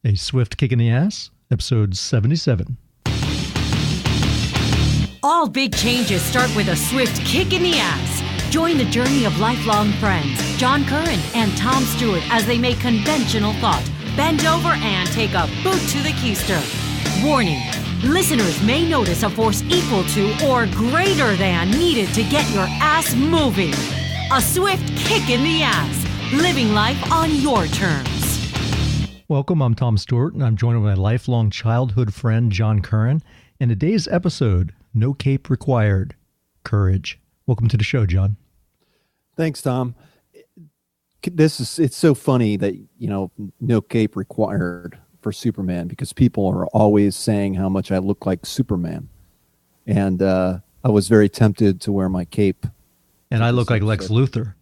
A Swift Kick in the Ass, episode 77. All big changes start with a swift kick in the ass. Join the journey of lifelong friends, John Curren and Tom Stewart, as they make conventional thought bend over and take a boot to the keister. Warning, listeners may notice a force equal to or greater than needed to get your ass moving. A swift kick in the ass, living life on your terms. Welcome, I'm Tom Stewart, and I'm joined with my lifelong childhood friend, John Curren. In today's episode, No Cape Required, Courage. Welcome to the show, John. Thanks, Tom. It's so funny that, no cape required for Superman, because people are always saying how much I look like Superman. And I was very tempted to wear my cape. And I look like Lex Luthor.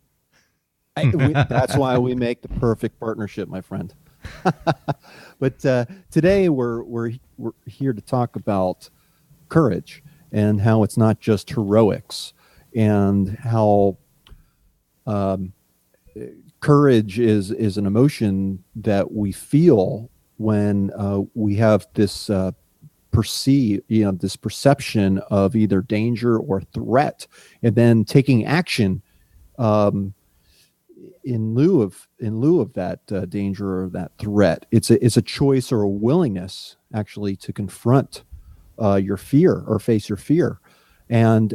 That's why we make the perfect partnership, my friend. But today we're here to talk about courage and how it's not just heroics, and how courage is an emotion that we feel when we have this this perception of either danger or threat, and then taking action in lieu of that danger or that threat. It's a choice or a willingness actually to confront your fear or face your fear. And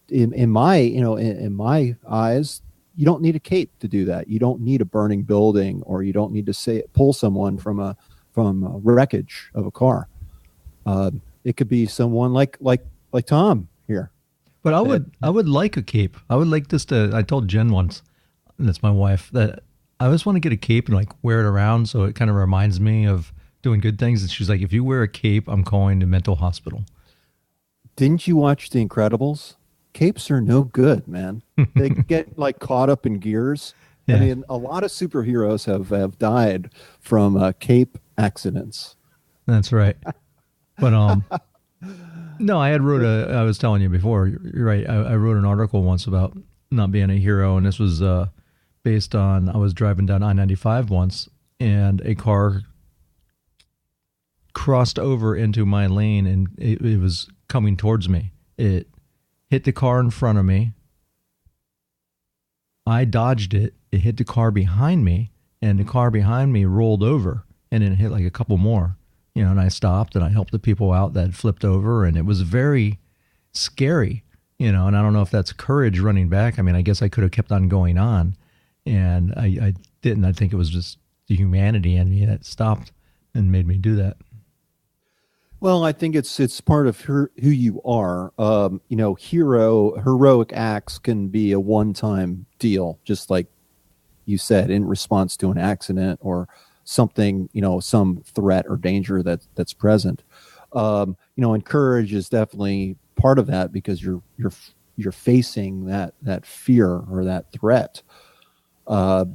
in my eyes, you don't need a cape to do that. You don't need a burning building, or you don't need to pull someone from a wreckage of a car. It could be someone like Tom here. But I would like a cape. I would like this I told Jen once, and that's my wife, that I just want to get a cape and wear it around so it kind of reminds me of doing good things. And she's like, if you wear a cape, I'm going to mental hospital. Didn't you watch The Incredibles? Capes are no good, man. They get caught up in gears. Yeah. I mean, a lot of superheroes have died from cape accidents. That's right. But no, I was telling you before, you're right. I wrote an article once about not being a hero, and this was based on, I was driving down I-95 once, and a car crossed over into my lane, and it was coming towards me. It hit the car in front of me. I dodged it. It hit the car behind me, and the car behind me rolled over, and then it hit a couple more. And I stopped and I helped the people out that had flipped over, and it was very scary, and I don't know if that's courage running back. I mean, I guess I could have kept on going on, and I didn't. I think it was just the humanity in me that stopped and made me do that. Well, I think it's part of who you are. Heroic acts can be a one-time deal, just like you said, in response to an accident or something, some threat or danger that's present. And courage is definitely part of that, because you're facing that fear or that threat. But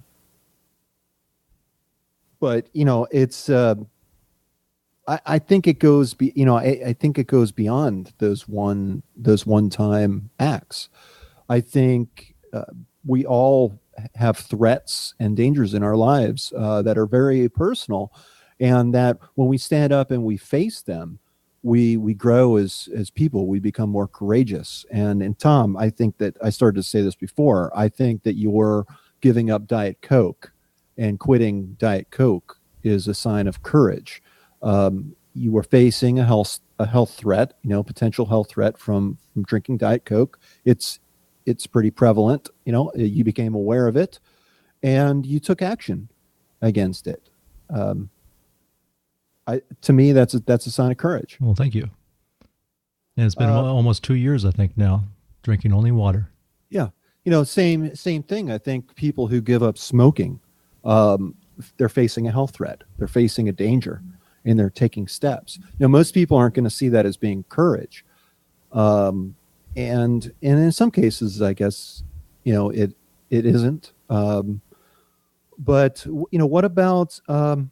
it's I think it goes I think it goes beyond those one-time acts. I think we all have threats and dangers in our lives that are very personal, and that when we stand up and we face them, we grow as people. We become more courageous. And Tom, I think that I started to say this before. I think that you're giving up Diet Coke and quitting Diet Coke is a sign of courage. You were facing a health threat, potential health threat from drinking Diet Coke. It's pretty prevalent. You became aware of it, and you took action against it. To me, that's a sign of courage. Well, thank you. And it's been almost 2 years, I think, now, drinking only water. Yeah. Same thing. I think people who give up smoking, they're facing a health threat. They're facing a danger, and they're taking steps. Most people aren't going to see that as being courage. And in some cases, I guess, it isn't. But what about a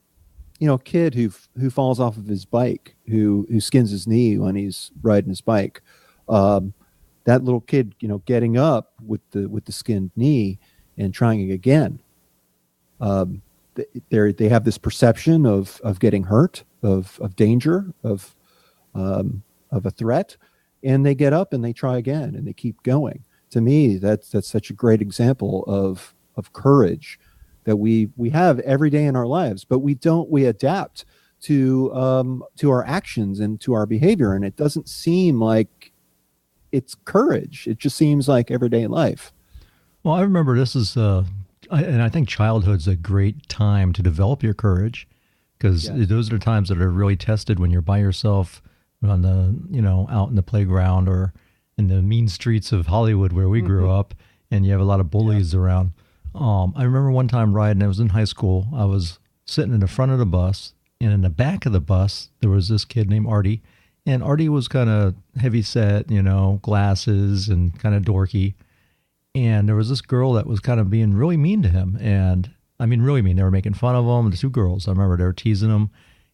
kid who falls off of his bike, who skins his knee when he's riding his bike? That little kid, getting up with the skinned knee and trying again. they have this perception of getting hurt, of danger, of a threat, and they get up and they try again and they keep going. To me, that's such a great example of courage that we have every day in our lives, but we adapt to our actions and to our behavior, and it doesn't seem like it's courage. It just seems like everyday life. Well, I remember this is, and I think childhood's a great time to develop your courage, because those are the times that are really tested when you're by yourself on the, out in the playground or in the mean streets of Hollywood where we grew up, and you have a lot of bullies around. I remember one time riding, I was in high school, I was sitting in the front of the bus, and in the back of the bus, there was this kid named Artie, and Artie was kind of heavy set, glasses and kind of dorky. And there was this girl that was kind of being really mean to him. And I mean, really mean. They were making fun of him. The two girls, I remember they were teasing him.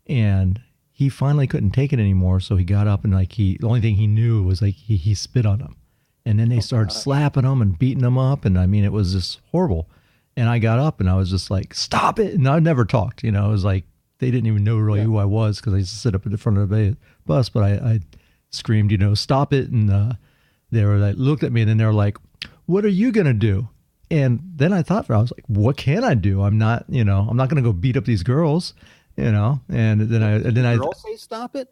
And he finally couldn't take it anymore. So he got up and the only thing he knew was he spit on him. And then they started slapping him and beating him up. And I mean, it was just horrible. And I got up and I was just like, stop it. And I never talked, it was like, they didn't even know really who I was because I used to sit up at the front of the bus. But I screamed, stop it. And they were like, looked at me and then they were like, what are you going to do? And then I was like, what can I do? I'm not going to go beat up these girls, and then I girl say stop it?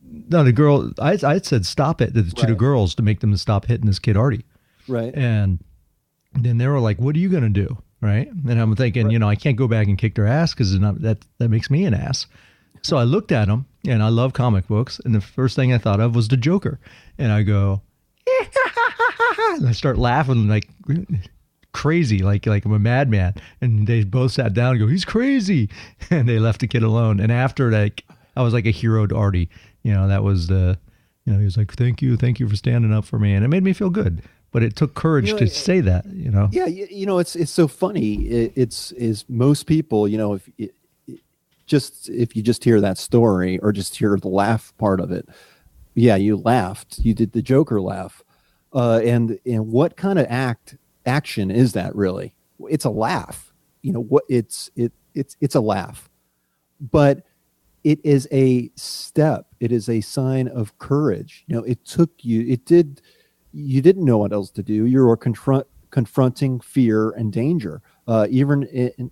No, the girl, I said stop it to the girls to make them stop hitting this kid Artie. Right. And then they were like, what are you going to do? Right. And I'm thinking, I can't go back and kick their ass because that makes me an ass. So I looked at them, and I love comic books. And the first thing I thought of was the Joker. And I go, and I start laughing like crazy, like I'm a madman. And they both sat down and go, he's crazy. And they left the kid alone. And after that, I was like a hero to Artie. That was he was like, thank you for standing up for me. And it made me feel good. But it took courage to say that, Yeah, it's so funny. It's most people, if you just hear that story or just hear the laugh part of it, yeah, you laughed. You did the Joker laugh. And what kind of action is that really? It's a laugh. It's a laugh. But it is a step. It is a sign of courage. It took you, you didn't know what else to do. You were confronting fear and danger, even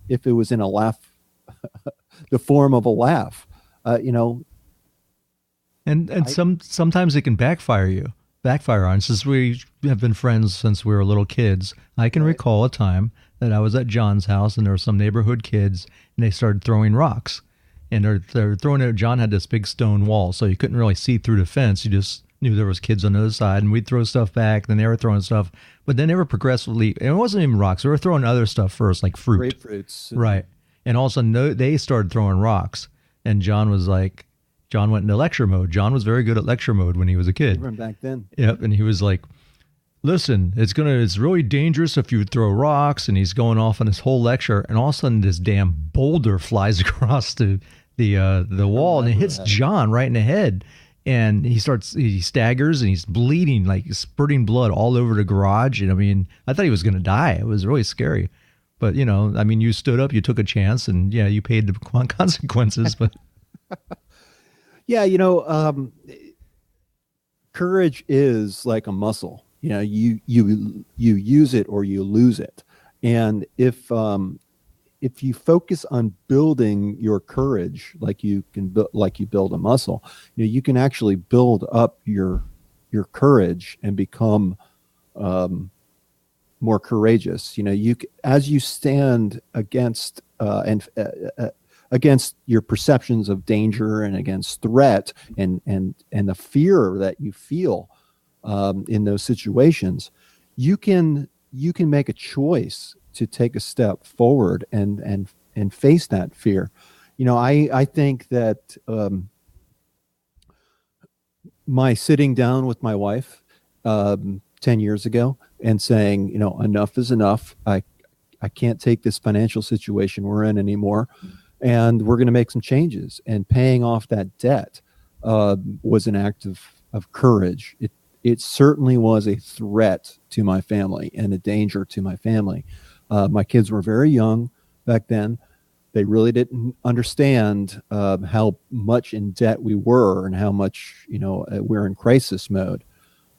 if it was in a laugh, the form of a laugh, And sometimes it can backfire on. Since we have been friends since we were little kids, I can recall a time that I was at John's house and there were some neighborhood kids and they started throwing rocks. And they're throwing it. John had this big stone wall, so you couldn't really see through the fence. You just knew there was kids on the other side, and we'd throw stuff back. Then they were throwing stuff, but then they were progressively. And it wasn't even rocks. They were throwing other stuff first, like fruit, grapefruits, right? And all of a sudden, they started throwing rocks, and John went into lecture mode. John was very good at lecture mode when he was a kid. Even back then. Yep, and he was like, listen, it's really dangerous if you throw rocks. And he's going off on his whole lecture, and all of a sudden this damn boulder flies across the wall and it hits John right in the head. And he staggers and he's bleeding, like spurting blood all over the garage. And I mean, I thought he was going to die. It was really scary. But, you stood up, you took a chance, and you paid the consequences. But yeah, courage is like a muscle. You use it or you lose it. And if you focus on building your courage, like you build a muscle, you can actually build up your courage and become more courageous. As you stand against against your perceptions of danger and against threat and the fear that you feel in those situations, you can make a choice to take a step forward and face that fear. I think that my sitting down with my wife 10 years ago and saying, enough is enough. I can't take this financial situation we're in anymore, and we're going to make some changes. And paying off that debt was an act of courage. It certainly was a threat to my family and a danger to my family. My kids were very young back then, They really didn't understand how much in debt we were and how much, we're in crisis mode.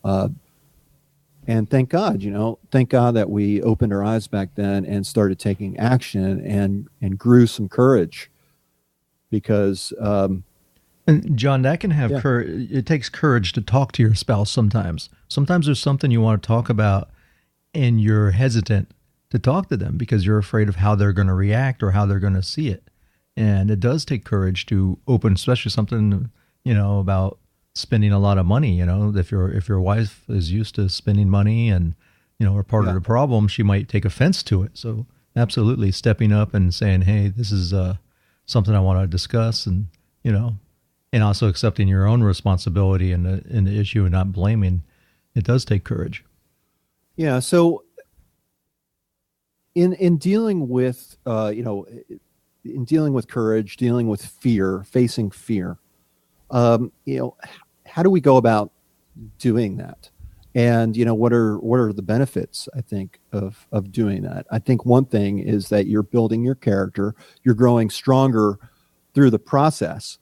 Uh, and thank God that we opened our eyes back then and started taking action and grew some courage because, And John, that can have yeah, courage. It takes courage to talk to your spouse sometimes. Sometimes there's something you want to talk about and you're hesitant to talk to them because you're afraid of how they're going to react or how they're going to see it. And it does take courage to open, especially something, about spending a lot of money. If your wife is used to spending money and, are part of the problem, she might take offense to it. So absolutely stepping up and saying, hey, this is something I want to discuss, and, and also accepting your own responsibility in the issue and not blaming. It does take courage. Yeah. So in dealing with, in dealing with courage, dealing with fear, facing fear, how do we go about doing that? And, what are the benefits, I think, of doing that? I think one thing is that you're building your character, you're growing stronger through the process.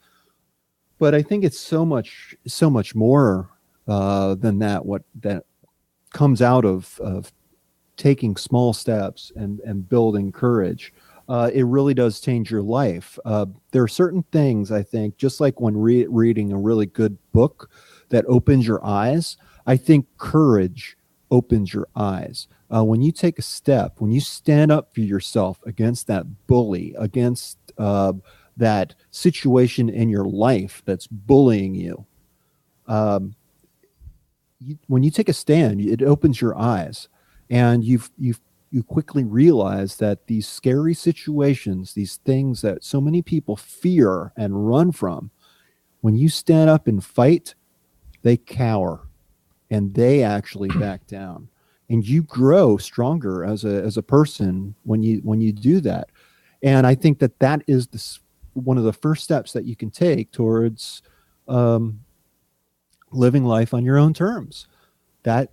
But I think it's so much more than that. What that comes out of taking small steps and building courage. It really does change your life. There are certain things, I think, just like when reading a really good book that opens your eyes, I think courage opens your eyes. When you take a step, when you stand up for yourself against that bully, against that situation in your life that's bullying you, when you take a stand, it opens your eyes, and you quickly realize that these scary situations, these things that so many people fear and run from, when you stand up and fight, they cower and they actually back down, and you grow stronger as a person when you do that. And I think that is one of the first steps that you can take towards living life on your own terms. That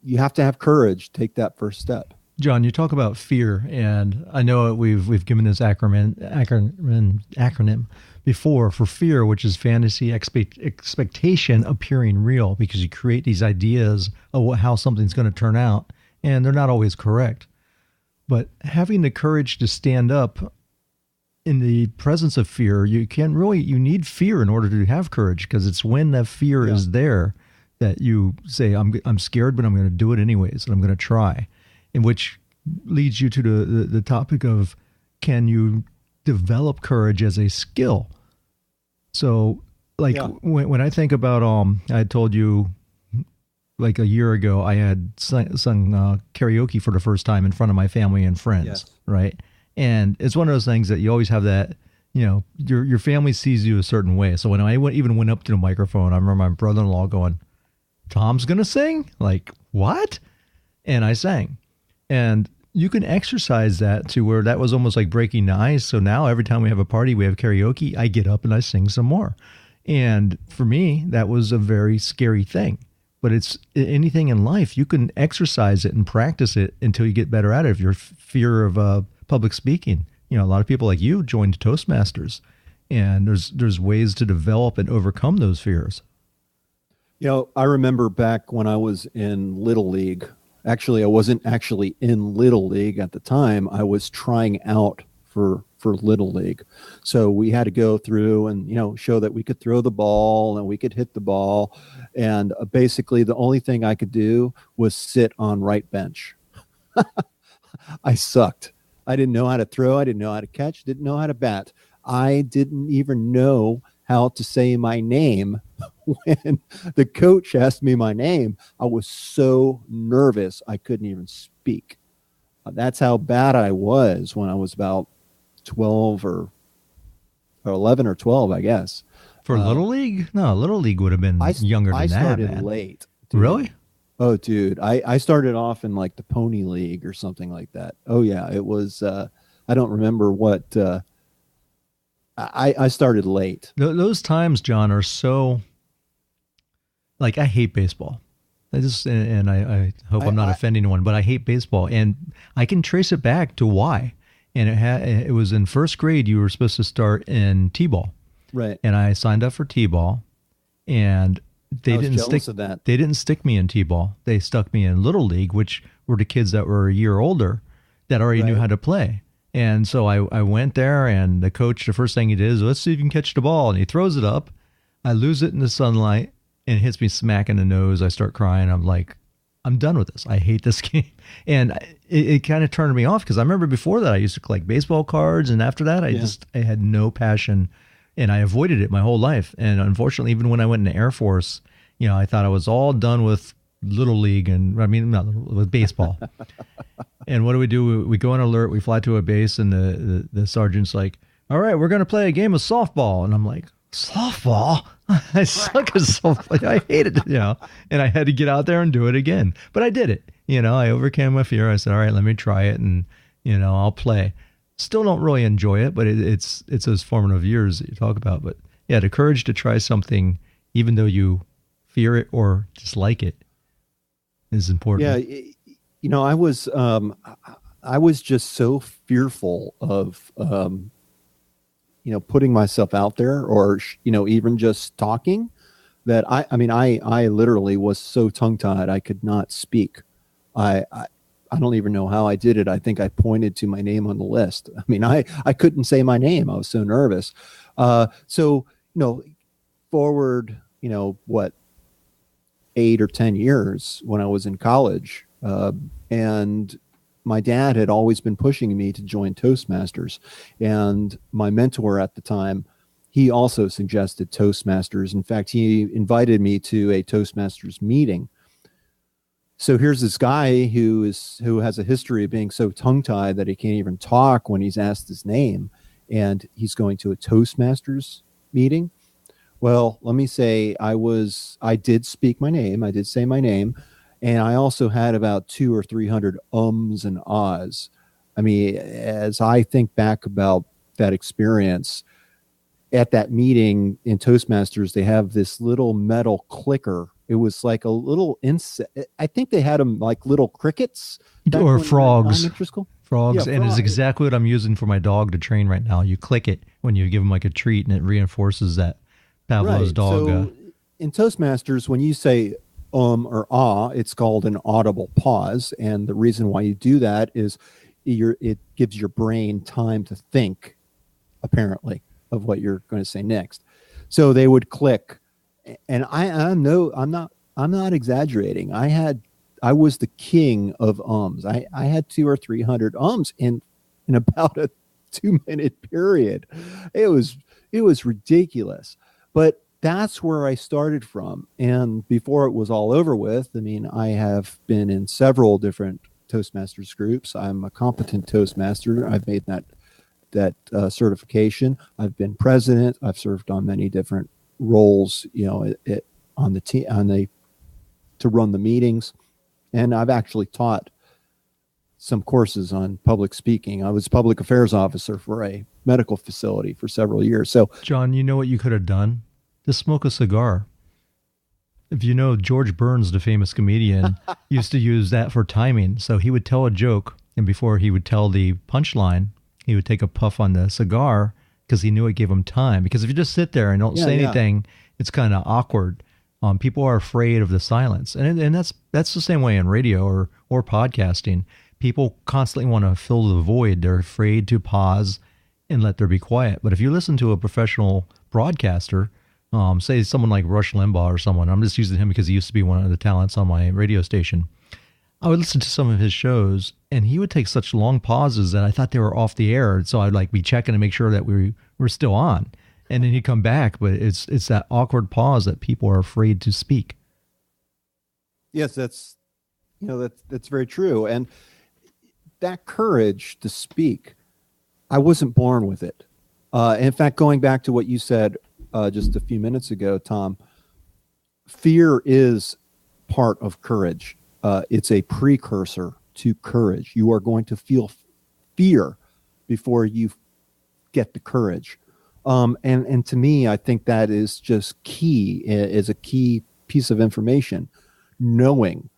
you have to have courage to take that first step. John, you talk about fear, and I know we've given this acronym before for fear, which is fantasy expectation appearing real, because you create these ideas of how something's going to turn out, and they're not always correct. But having the courage to stand up in the presence of fear, you need fear in order to have courage, because it's when that fear is there that you say, I'm scared, but I'm going to do it anyways, and I'm going to try. In which leads you to the topic of, can you develop courage as a skill? So, when I think about, I had told you, like a year ago, I had sung karaoke for the first time in front of my family and friends, right? And it's one of those things that you always have that, your family sees you a certain way. So when I even went up to the microphone, I remember my brother-in-law going, "Tom's going to sing?" Like, what? And I sang. And you can exercise that to where that was almost like breaking the ice. So now every time we have a party, we have karaoke, I get up and I sing some more. And for me, that was a very scary thing. But it's anything in life, you can exercise it and practice it until you get better at it. If your fear of public speaking, a lot of people like you joined Toastmasters, and there's ways to develop and overcome those fears. I remember back when I was in Little League. Actually, I wasn't actually in Little League at the time. I was trying out for Little League. So we had to go through and, show that we could throw the ball and we could hit the ball. And basically the only thing I could do was sit on right bench. I sucked. I didn't know how to throw. I didn't know how to catch. Didn't know how to bat. I didn't even know how to say my name. When the coach asked me my name, I was so nervous I couldn't even speak. That's how bad I was when I was about 12 or 11 or 12, I guess. For Little League? No, Little League would have been younger than that. I started man. late. Dude. Really? Oh, dude. I started off in like the Pony League or something like that. Oh, yeah. It was, I don't remember what, I started late. Those times, John, are so, like, I hate baseball. I hope I'm not offending anyone, but I hate baseball. And I can trace it back to why. and it was in first grade. You were supposed to start in t-ball, Right. and I signed up for t-ball, and I was jealous of that. they didn't stick me in t-ball. They stuck me in little league, which were the kids that were a year older that already knew Right. how to play. And so I went there, and the coach, the first thing he did is, let's see if you can catch the ball. And he throws it up. I lose it in the sunlight, and it hits me smack in the nose. I start crying. I'm like, I'm done with this. I hate this game. And it kind of turned me off, because I remember before that I used to collect baseball cards. And after that, I had no passion, and I avoided it my whole life. And unfortunately, even when I went in the Air Force, I thought I was all done with little league, and not with baseball. And what do? We go on alert. We fly to a base, and the sergeant's like, all right, we're going to play a game of softball. And I'm like, softball? I suck at softball. I hated it, and I had to get out there and do it again. But I did it. I overcame my fear. I said, all right, let me try it, and, I'll play. Still don't really enjoy it, but it's those formative years that you talk about. But yeah, the courage to try something, even though you fear it or dislike it, is important. Yeah. I was just so fearful of, putting myself out there, or, even just talking, that I literally was so tongue tied. I could not speak. I don't even know how I did it. I think I pointed to my name on the list. I couldn't say my name. I was so nervous. Forward, 8 or 10 years when I was in college. And my dad had always been pushing me to join Toastmasters. And my mentor at the time, he also suggested Toastmasters. In fact, he invited me to a Toastmasters meeting. So here's this guy who has a history of being so tongue-tied that he can't even talk when he's asked his name. And he's going to a Toastmasters meeting. Well, let me say I did speak my name. I did say my name. And I also had about 200 or 300 ums and ahs. As I think back about that experience, at that meeting in Toastmasters, they have this little metal clicker. It was like a little insect. I think they had them like little crickets. Or frogs. Frogs. Yeah, and it's frogs. exactly what I'm using for my dog to train right now. You click it when you give him like a treat, and it reinforces that Pavlov's dog. So in Toastmasters, when you say or ah, it's called an audible pause. And the reason why you do that is it gives your brain time to think, apparently, of what you're going to say next. So they would click. And I'm not exaggerating. I was the king of ums. I had 200 or 300 ums in about a 2-minute period. It was ridiculous. But that's where I started from. And before it was all over with, I have been in several different Toastmasters groups. I'm a competent Toastmaster. I've made that certification. I've been president. I've served on many different roles, on the team, to run the meetings. And I've actually taught some courses on public speaking. I was public affairs officer for a medical facility for several years. So, John, you know what you could have done? Just smoke a cigar. If you know, George Burns, the famous comedian, used to use that for timing. So he would tell a joke, and before he would tell the punchline, he would take a puff on the cigar, because he knew it gave him time. Because if you just sit there and don't say anything, it's kind of awkward. People are afraid of the silence. And that's the same way in radio or podcasting. People constantly want to fill the void. They're afraid to pause and let there be quiet. But if you listen to a professional broadcaster, say someone like Rush Limbaugh or someone, I'm just using him because he used to be one of the talents on my radio station. I would listen to some of his shows, and he would take such long pauses that I thought they were off the air. So I'd be checking to make sure that we were still on. And then he'd come back, but it's that awkward pause that people are afraid to speak. Yes, that's very true. And that courage to speak, I wasn't born with it. In fact, going back to what you said just a few minutes ago, Tom, fear is part of courage. It's a precursor to courage. You are going to feel fear before you get the courage. And to me, I think that is just is a key piece of information, knowing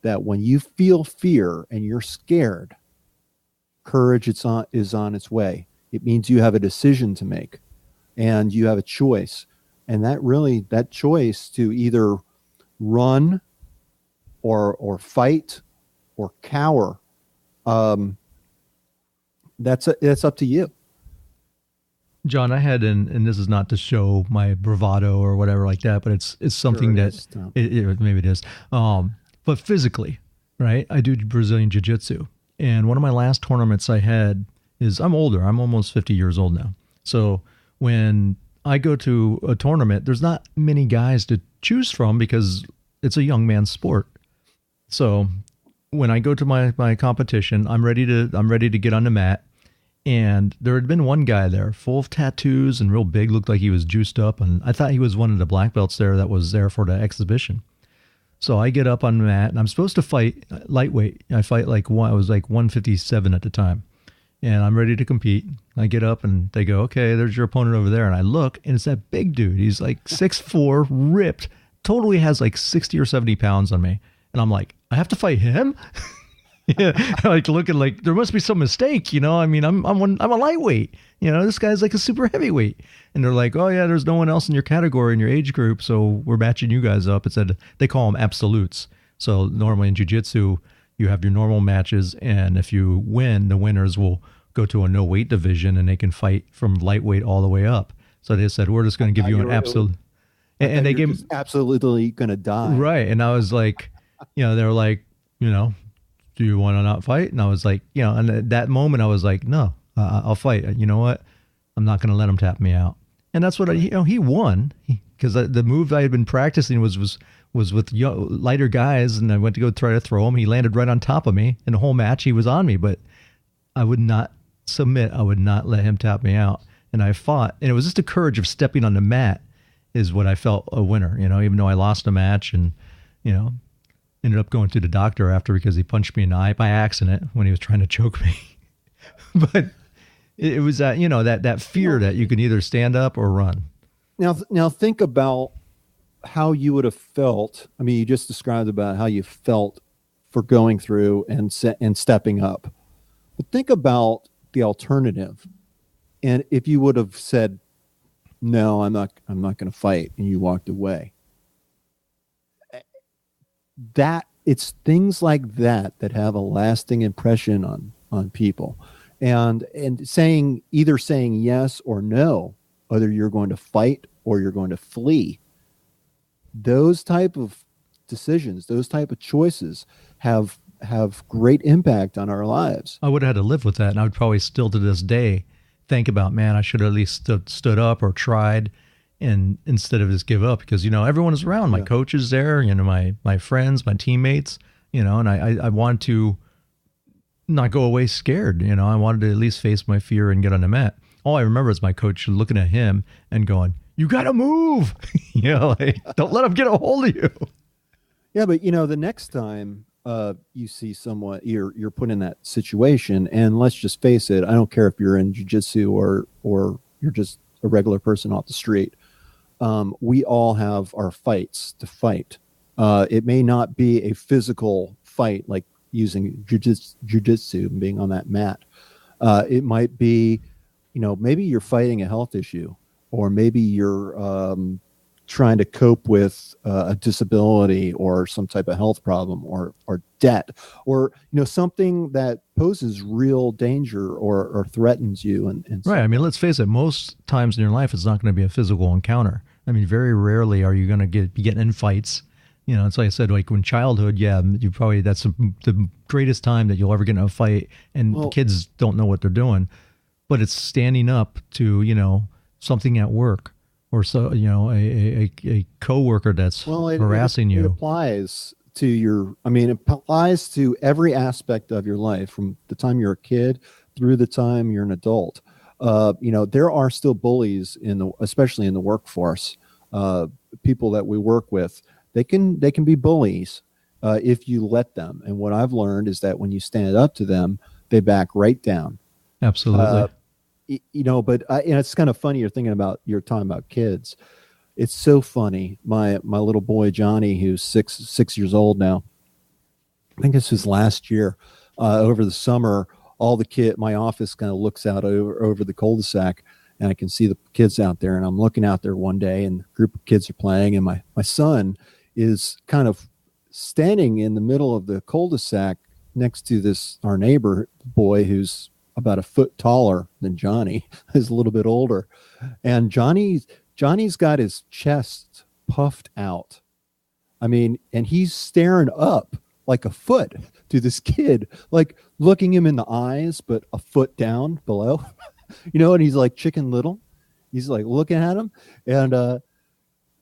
that when you feel fear and you're scared, Courage is on its way. It means you have a decision to make, and you have a choice. And that choice to either run or fight or cower, that's up to you. John, I had, and this is not to show my bravado or whatever like that, but it's something Sure that maybe it is. But physically, right? I do Brazilian jiu-jitsu, and one of my last tournaments I had is, I'm older. I'm almost 50 years old now. So when I go to a tournament, there's not many guys to choose from because it's a young man's sport. So when I go to my competition, I'm ready to get on the mat. And there had been one guy there, full of tattoos and real big, looked like he was juiced up. And I thought he was one of the black belts there that was there for the exhibition. So I get up on the mat, and I'm supposed to fight lightweight. I fight I was like 157 at the time. And I'm ready to compete. I get up, and they go, okay, there's your opponent over there. And I look, and it's that big dude. He's like 6'4", ripped, totally has like 60 or 70 pounds on me. And I'm like, I have to fight him? Yeah, like looking like there must be some mistake, you know. I mean, I'm a lightweight, you know. This guy's like a super heavyweight, and they're like, oh yeah, there's no one else in your category in your age group, so we're matching you guys up. It said they call them absolutes. So normally in jiu-jitsu, you have your normal matches, and if you win, the winners will go to a no weight division, and they can fight from lightweight all the way up. So they said, we're just going to give you an absolute, and they gave absolutely going to die, right? And I was like, you know, they were like, you know, do you want to not fight? And I was like, you know, and at that moment I was like, no, I'll fight. You know what? I'm not going to let him tap me out. And that's what he won, because the move I had been practicing was with lighter guys, and I went to go try to throw him. He landed right on top of me, and the whole match he was on me, but I would not submit. I would not let him tap me out. And I fought, and it was just the courage of stepping on the mat is what I felt a winner, you know, even though I lost a match, and, you know, ended up going to the doctor after because he punched me in the eye by accident when he was trying to choke me. But it was that, you know, that fear that you can either stand up or run. Now think about how you would have felt. I mean, you just described about how you felt for going through and stepping up. But think about the alternative. And if you would have said, no, I'm not going to fight, and you walked away. That it's things like that have a lasting impression on people, and either saying yes or no, whether you're going to fight or you're going to flee. Those type of decisions, those type of choices have great impact on our lives. I would have had to live with that, and I would probably still to this day think about, man, I should have at least stood up or tried. And instead of just give up, because, you know, everyone is around. My coach is there, you know, my friends, my teammates, you know, and I wanted to not go away scared. You know, I wanted to at least face my fear and get on the mat. All I remember is my coach looking at him and going, you got to move, you know, like, don't let him get a hold of you. Yeah. But, you know, the next time you see someone, you're put in that situation, and let's just face it, I don't care if you're in jiu-jitsu or you're just a regular person off the street. We all have our fights to fight. It may not be a physical fight like using jiu-jitsu and being on that mat. It might be, you know, maybe you're fighting a health issue, or maybe you're trying to cope with a disability or some type of health problem or debt, or, you know, something that poses real danger or threatens you. And right. I mean, let's face it, most times in your life, it's not going to be a physical encounter. I mean, very rarely are you going to be getting in fights. You know, it's like I said, like when childhood, yeah, you probably, that's the greatest time that you'll ever get in a fight, and the kids don't know what they're doing, but it's standing up to, you know, something at work, or so, you know, a coworker that's harassing you. It applies to it applies to every aspect of your life, from the time you're a kid through the time you're an adult. You know, there are still bullies especially in the workforce. People that we work with, they can be bullies if you let them. And what I've learned is that when you stand up to them, they back right down. Absolutely. You know, but it's kind of funny. You're talking about kids. It's so funny. My little boy, Johnny, who's six years old now, I think this was last year, over the summer, my office kind of looks out over the cul-de-sac, and I can see the kids out there, and I'm looking out there one day, and a group of kids are playing, and my son is kind of standing in the middle of the cul-de-sac next to our neighbor boy who's about a foot taller than Johnny, is a little bit older. And Johnny's got his chest puffed out. I mean, and he's staring up like a foot to this kid, like looking him in the eyes, but a foot down below, and he's like Chicken Little. He's like looking at him, and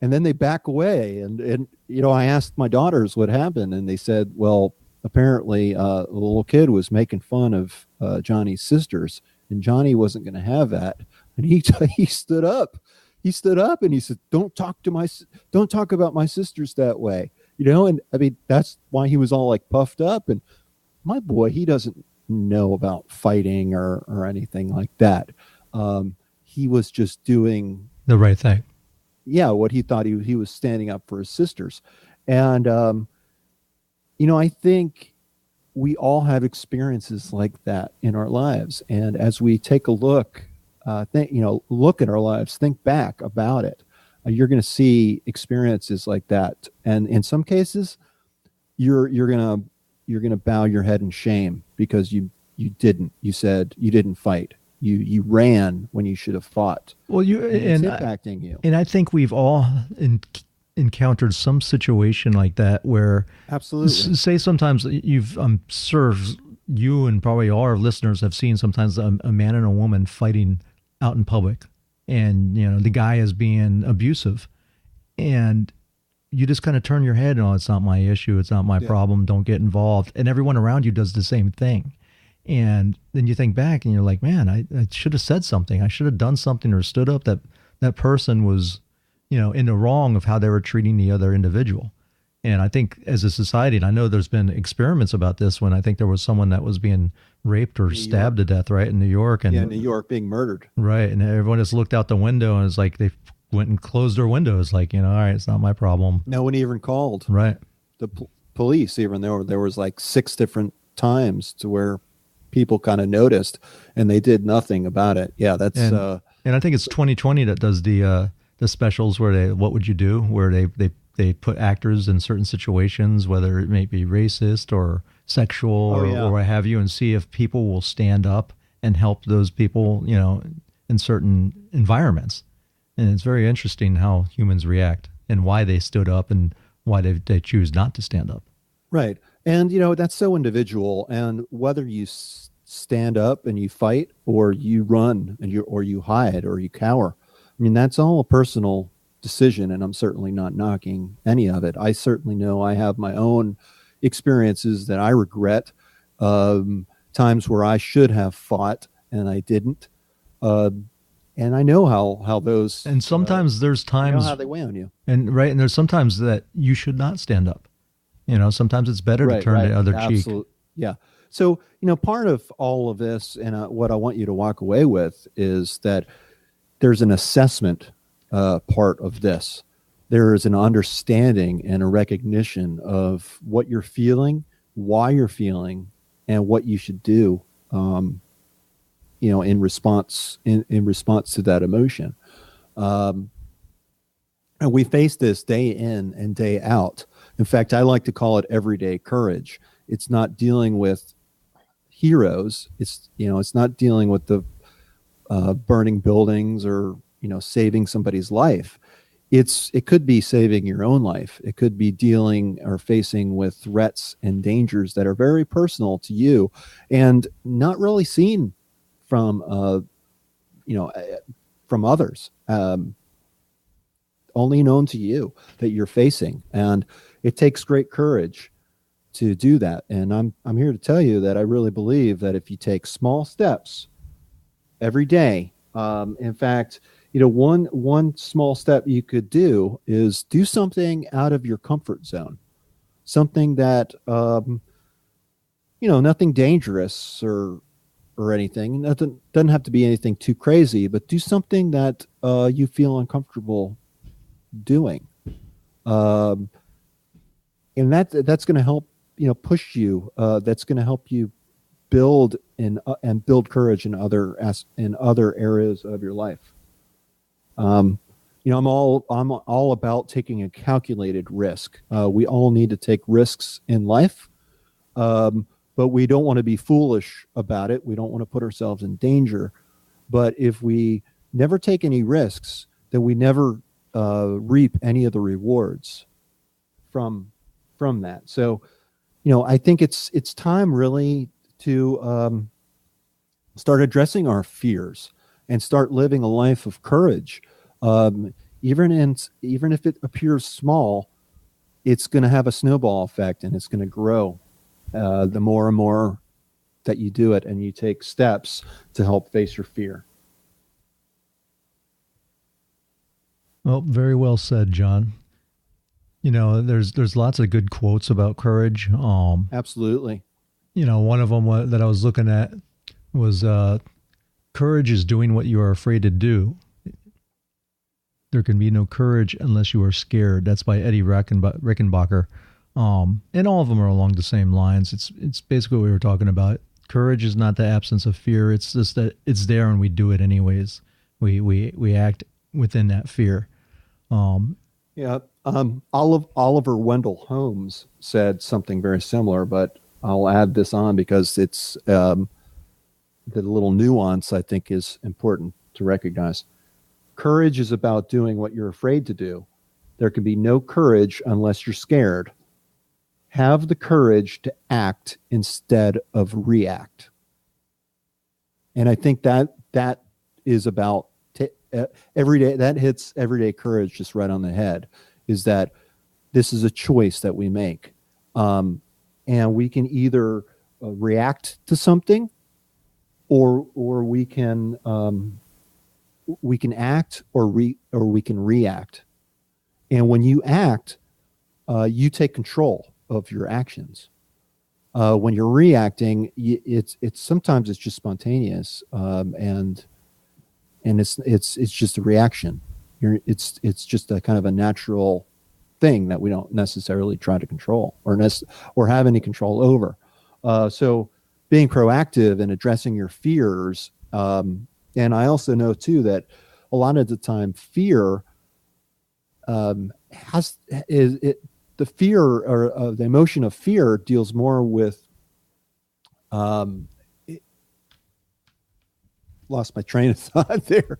then they back away. And I asked my daughters what happened, and they said, well, apparently the little kid was making fun of Johnny's sisters, and Johnny wasn't going to have that. And he stood up. He stood up and he said, don't talk about my sisters that way. And I mean, that's why he was all like puffed up. And my boy, he doesn't know about fighting or anything like that. He was just doing the right thing. Yeah. What he thought he was standing up for his sisters. And, I think we all have experiences like that in our lives. And as we take a look at our lives, think back about it. You're going to see experiences like that, and in some cases, you're going to bow your head in shame because you said you didn't fight. You ran when you should have fought. Well, it's impacting you. And I think we've all encountered some situation like that where, absolutely, say sometimes I'm sure you and probably all our listeners have seen sometimes a man and a woman fighting out in public, and the guy is being abusive, and you just kind of turn your head and, oh, it's not my issue, it's not my problem, don't get involved, and everyone around you does the same thing. And then you think back and you're like, man, I should have said something, I should have done something or stood up. That person was in the wrong of how they were treating the other individual. And I think as a society, and I know there's been experiments about this, when I think there was someone that was being raped or stabbed to death, right, in New York. And New York being murdered. Right. And everyone just looked out the window and it's like they went and closed their windows, like, all right, it's not my problem. No one even called. Right. The police, even there was like 6 different times to where people kind of noticed and they did nothing about it. Yeah, that's... And I think it's 2020 that does the specials where what would you do, where they put actors in certain situations, whether it may be racist or sexual or what have you, and see if people will stand up and help those people, in certain environments. And it's very interesting how humans react and why they stood up and why they choose not to stand up. Right. And, that's so individual. And whether you stand up and you fight or you run and you hide or you cower, I mean, that's all a personal decision, and I'm certainly not knocking any of it. I certainly know I have my own experiences that I regret, times where I should have fought and I didn't. And I know how those... And sometimes there's times... how they weigh on you. And there's sometimes that you should not stand up. Sometimes it's better to turn the other cheek. Yeah. So, part of all of this, and what I want you to walk away with, is that there's an assessment part of this. There is an understanding and a recognition of what you're feeling, why you're feeling, and what you should do, in response to that emotion. And we face this day in and day out. In fact, I like to call it everyday courage. It's not dealing with heroes. It's not dealing with the burning buildings or saving somebody's life. It could be saving your own life. It could be dealing or facing with threats and dangers that are very personal to you and not really seen from others, only known to you, that you're facing. And it takes great courage to do that. And I'm here to tell you that I really believe that if you take small steps every day, in fact, one small step you could do is do something out of your comfort zone, something that, nothing dangerous or anything. Nothing, doesn't have to be anything too crazy, but do something that you feel uncomfortable doing, and that's going to help push you. That's going to help you build and build courage in other areas of your life. I'm all about taking a calculated risk. We all need to take risks in life, but we don't want to be foolish about it. We don't want to put ourselves in danger. But if we never take any risks, then we never reap any of the rewards from that. So, I think it's time really to start addressing our fears and start living a life of courage. Even if it appears small, it's going to have a snowball effect, and it's going to grow the more and more that you do it and you take steps to help face your fear. Well, very well said, John. There's lots of good quotes about courage. Absolutely. One of them that I was looking at was, courage is doing what you are afraid to do. There can be no courage unless you are scared. That's by Eddie Rickenbacker. And all of them are along the same lines. It's basically what we were talking about. Courage is not the absence of fear. It's just that it's there and we do it anyways. We act within that fear. Oliver Wendell Holmes said something very similar, but I'll add this on because it's the little nuance I think is important to recognize. Courage is about doing what you're afraid to do. There can be no courage unless you're scared. Have the courage to act instead of react. And I think that is about every day. That hits everyday courage just right on the head. Is that this is a choice that we make, and we can either react to something, or we can act, or we can react. And when you act, you take control of your actions. When you're reacting, it's sometimes it's just spontaneous, and it's just a reaction. It's just a kind of a natural thing that we don't necessarily try to control or have any control over. So being proactive and addressing your fears. And I also know too that a lot of the time fear the fear or the emotion of fear deals more with lost my train of thought there.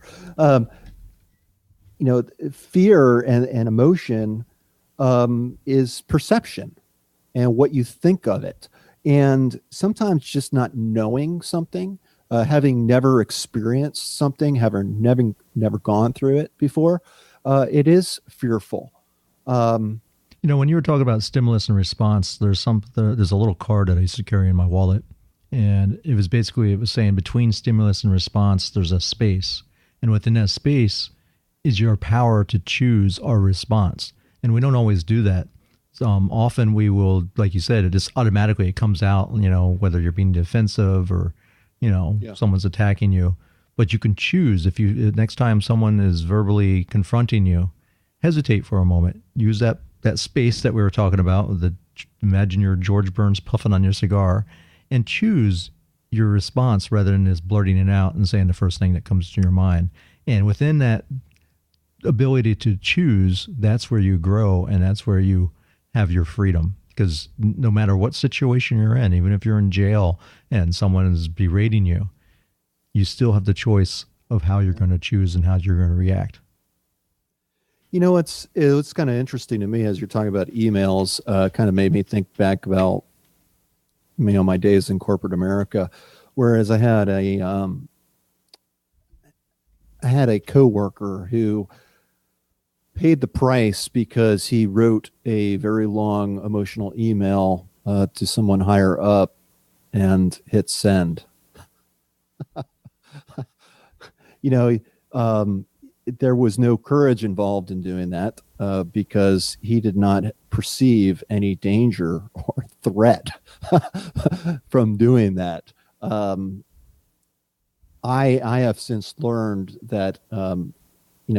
Fear and emotion is perception and what you think of it. And sometimes just not knowing something, having never experienced something, having never gone through it before, it is fearful. When you were talking about stimulus and response, there's a little card that I used to carry in my wallet, and it was saying between stimulus and response, there's a space, and within that space is your power to choose our response. And we don't always do that. Often we will, like you said, it just automatically comes out, whether you're being defensive or, someone's attacking you. But you can choose next time someone is verbally confronting you, hesitate for a moment. Use that space that we were talking about. Imagine you're George Burns puffing on your cigar and choose your response rather than just blurting it out and saying the first thing that comes to your mind. And within that ability to choose, that's where you grow and that's where you have your freedom. Because no matter what situation you're in, even if you're in jail and someone is berating you, you still have the choice of how you're going to choose and how you're going to react. It's kind of interesting to me as you're talking about emails, kind of made me think back about, my days in corporate America, whereas I had a coworker who paid the price because he wrote a very long emotional email to someone higher up and hit send. There was no courage involved in doing that because he did not perceive any danger or threat from doing that. I have since learned that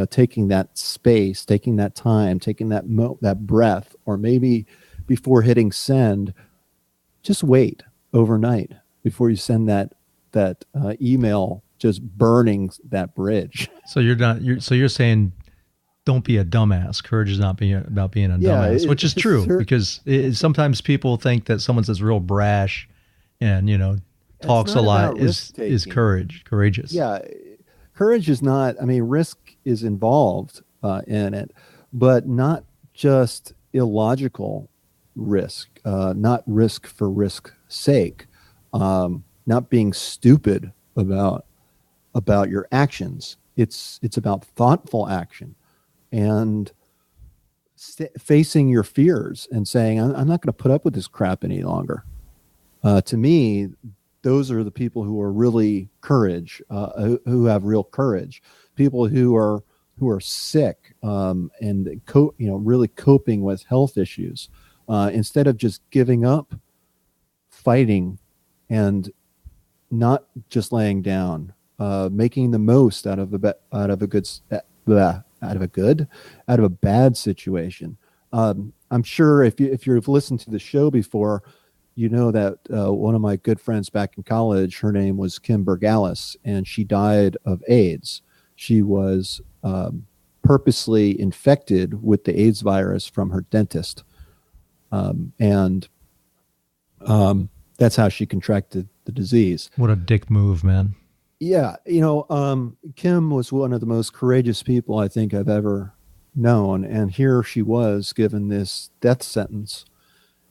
taking that space, taking that time, taking that breath, or maybe before hitting send, just wait overnight before you send that that email just burning that bridge. So you're saying don't be a dumbass. Courage is not being about being a dumbass, which is true because sometimes people think that someone that's real brash and talks a lot is courageous. Yeah, courage is not. I mean, risk is involved in it, but not just illogical risk, not risk for risk's sake, not being stupid about your actions. It's about thoughtful action and facing your fears and saying, I'm not going to put up with this crap any longer. To me, those are the people who are really who have real courage. People who are sick and really coping with health issues, instead of just giving up, fighting, and not just laying down, making the most out of a bad situation. I'm sure if you've listened to the show before, you know that one of my good friends back in college, her name was Kim Bergalis, and she died of AIDS. She was purposely infected with the AIDS virus from her dentist. And that's how she contracted the disease. What a dick move, man. Yeah. Kim was one of the most courageous people I think I've ever known. And here she was given this death sentence.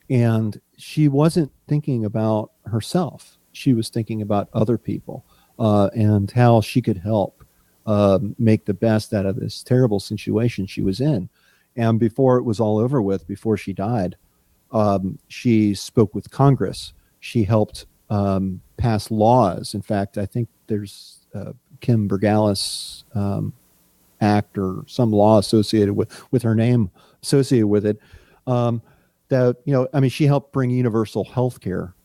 And she wasn't thinking about herself. She was thinking about other people and how she could help make the best out of this terrible situation she was in. And before it was all over with, before she died, she spoke with Congress. She helped pass laws. In fact, I think there's Kim Bergalis Act or some law associated with her name associated with it. That, she helped bring universal health care,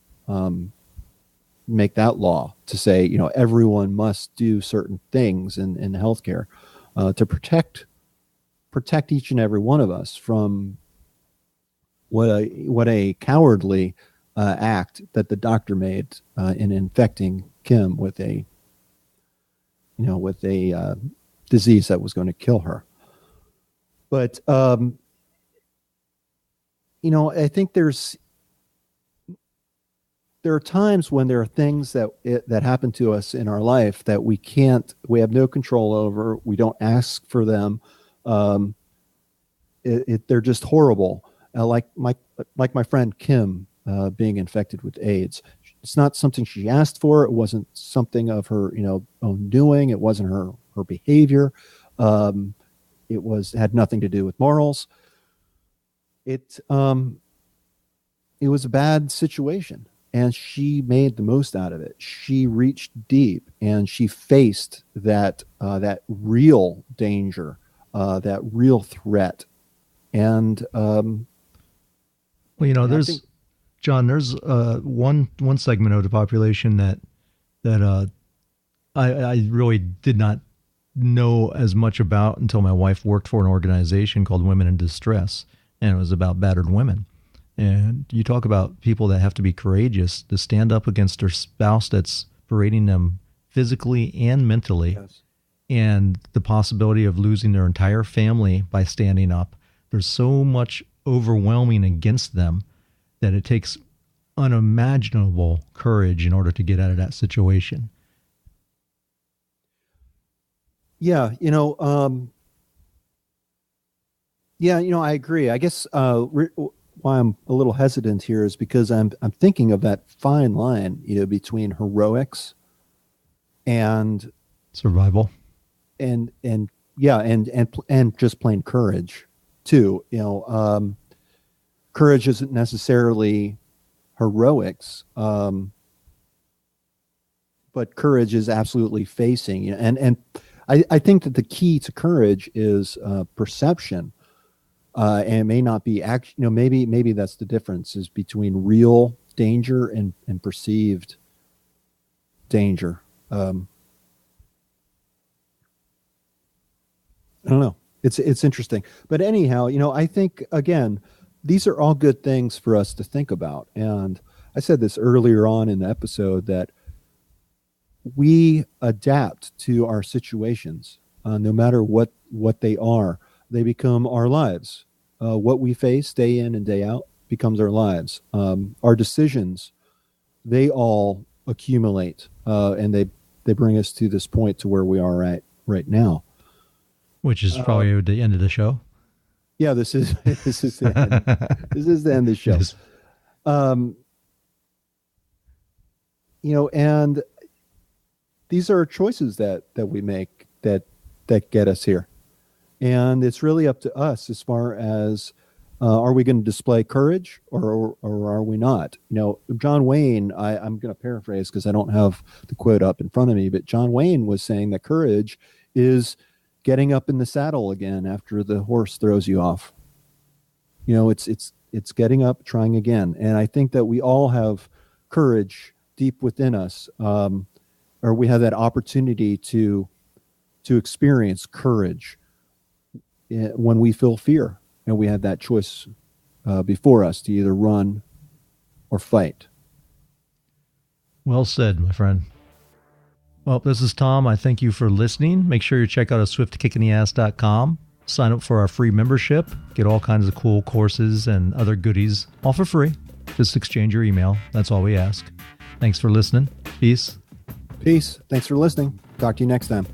make that law to say, everyone must do certain things in healthcare to protect each and every one of us from what a cowardly act that the doctor made in infecting Kim with a disease that was going to kill her. But I think there are times when there are things that happen to us in our life that we have no control over. We don't ask for them. They're just horrible. Like my friend Kim being infected with AIDS. It's not something she asked for. It wasn't something of her, own doing. It wasn't her behavior. It had nothing to do with morals. It was a bad situation, and she made the most out of it. She reached deep, and she faced that real danger, that real threat. And there's one segment of the population that I really did not know as much about until my wife worked for an organization called Women in Distress. And it was about battered women. And you talk about people that have to be courageous to stand up against their spouse that's berating them physically and mentally. Yes. And the possibility of losing their entire family by standing up. There's so much overwhelming against them that it takes unimaginable courage in order to get out of that situation. Yeah, I agree. I guess why I'm a little hesitant here is because I'm thinking of that fine line, between heroics and survival, and just plain courage too. Courage isn't necessarily heroics, but courage is absolutely facing. And I think that the key to courage is perception. And it may not be maybe that's the difference is between real danger and perceived danger. I don't know. It's interesting, but anyhow, I think again, these are all good things for us to think about. And I said this earlier on in the episode that we adapt to our situations, no matter what they are. They become our lives. What we face day in and day out becomes our lives. Our decisions, they all accumulate, and they bring us to this point to where we are right now. Which is probably the end of the show. Yeah, this is the end. This is the end of the show. Yes. And these are choices that we make that get us here. And it's really up to us as far as, are we going to display courage or are we not? John Wayne, I'm going to paraphrase because I don't have the quote up in front of me, but John Wayne was saying that courage is getting up in the saddle again after the horse throws you off. It's getting up, trying again. And I think that we all have courage deep within us, or we have that opportunity to experience courage when we feel fear, and we have that choice before us to either run or fight. Well said, my friend. Well, this is Tom. I thank you for listening. Make sure you check out swiftkickinasass.com. Sign up for our free membership. Get all kinds of cool courses and other goodies, all for free. Just exchange your email. That's all we ask. Thanks for listening. Peace. Peace. Thanks for listening. Talk to you next time.